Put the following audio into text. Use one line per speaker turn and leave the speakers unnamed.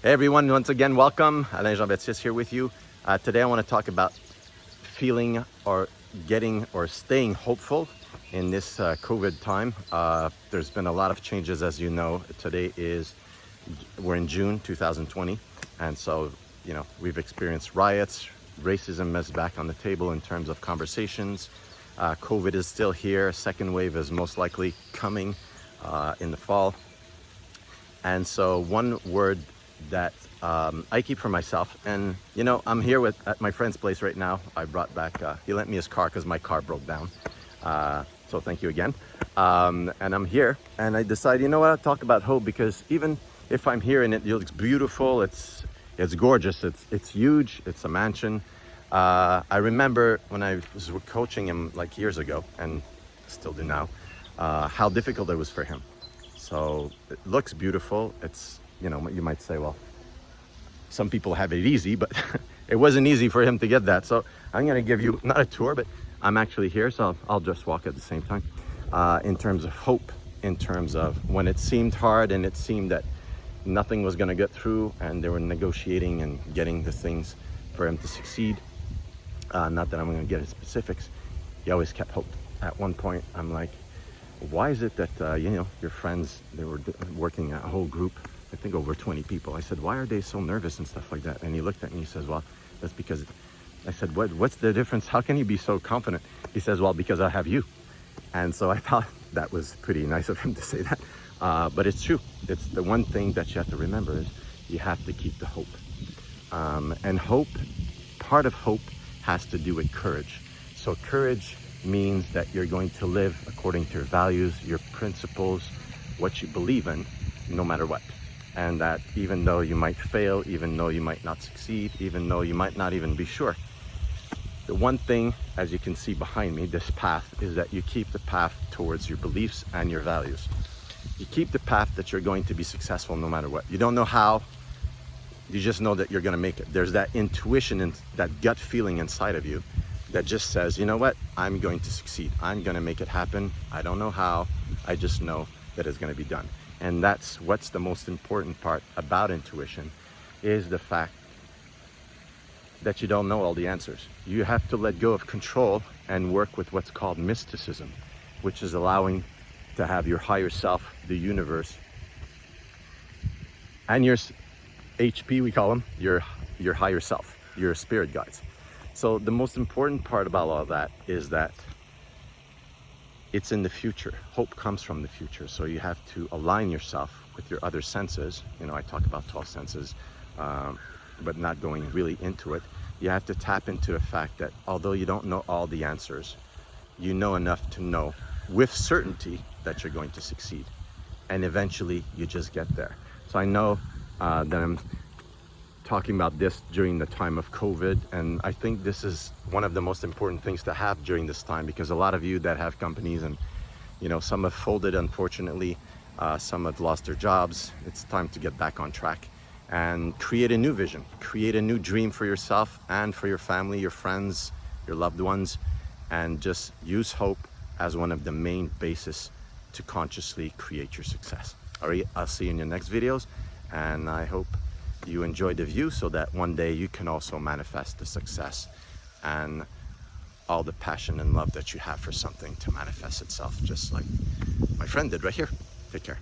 Hey everyone, once again, welcome. Jean-Baptiste here with you. Today I want to talk about feeling or getting or staying hopeful in this COVID time. There's been a lot of changes, as you know. We're in June 2020, and so, we've experienced riots. Racism is back on the table in terms of conversations. COVID is still here. Second wave is most likely coming in the fall. And so one word that I keep for myself, and I'm here at my friend's place right now. I brought back, he lent me his car because my car broke down. So thank you again. And I'm here and I decided, I'll talk about hope, because even if I'm here and it looks beautiful, it's gorgeous, it's huge, it's a mansion. I remember when I was coaching him like years ago, and still do now, how difficult it was for him. So it looks beautiful. It's, you might say, well, some people have it easy, but it wasn't easy for him to get that. So I'm going to give you not a tour, but I'm actually here, so I'll just walk at the same time. In terms of hope, in terms of when it seemed hard and it seemed that nothing was going to get through, and they were negotiating and getting the things for him to succeed. Not that I'm going to get into specifics. He always kept hope. At one point, I'm like, why is it that, your friends, they were working a whole group, I think over 20 people. I said, why are they so nervous and stuff like that? And he looked at me, he says, well, that's because, I said, what's the difference? How can you be so confident? He says, well, because I have you. And so I thought that was pretty nice of him to say that. But it's true. It's the one thing that you have to remember is you have to keep the hope. And hope, part of hope has to do with courage. So courage means that you're going to live according to your values, your principles, what you believe in, no matter what. And that even though you might fail, even though you might not succeed, even though you might not even be sure, the one thing, as you can see behind me, this path, is that you keep the path towards your beliefs and your values. You keep the path that you're going to be successful no matter what. You don't know how, you just know that you're going to make it. There's that intuition and that gut feeling inside of you that just says, you know what, I'm going to succeed. I'm going to make it happen. I don't know how, I just know that it's going to be done. And that's what's the most important part about intuition, is the fact that you don't know all the answers. You have to let go of control and work with what's called mysticism, which is allowing to have your higher self, the universe, and your HP, we call them, your higher self, your spirit guides. So the most important part about all of that is that it's in the future. Hope comes from the future. So you have to align yourself with your other senses. I talk about 12 senses, but not going really into it. You have to tap into the fact that although you don't know all the answers, you know enough to know with certainty that you're going to succeed. And eventually you just get there. So I know that I'm talking about this during the time of COVID, and I think this is one of the most important things to have during this time, because a lot of you that have companies, and some have folded, unfortunately, some have lost their jobs. It's time to get back on track and create a new vision, create a new dream for yourself and for your family, your friends, your loved ones, and just use hope as one of the main bases to consciously create your success. All right, I'll see you in your next videos, and I hope you enjoy the view so that one day you can also manifest the success and all the passion and love that you have for something to manifest itself, just like my friend did right here. Take care.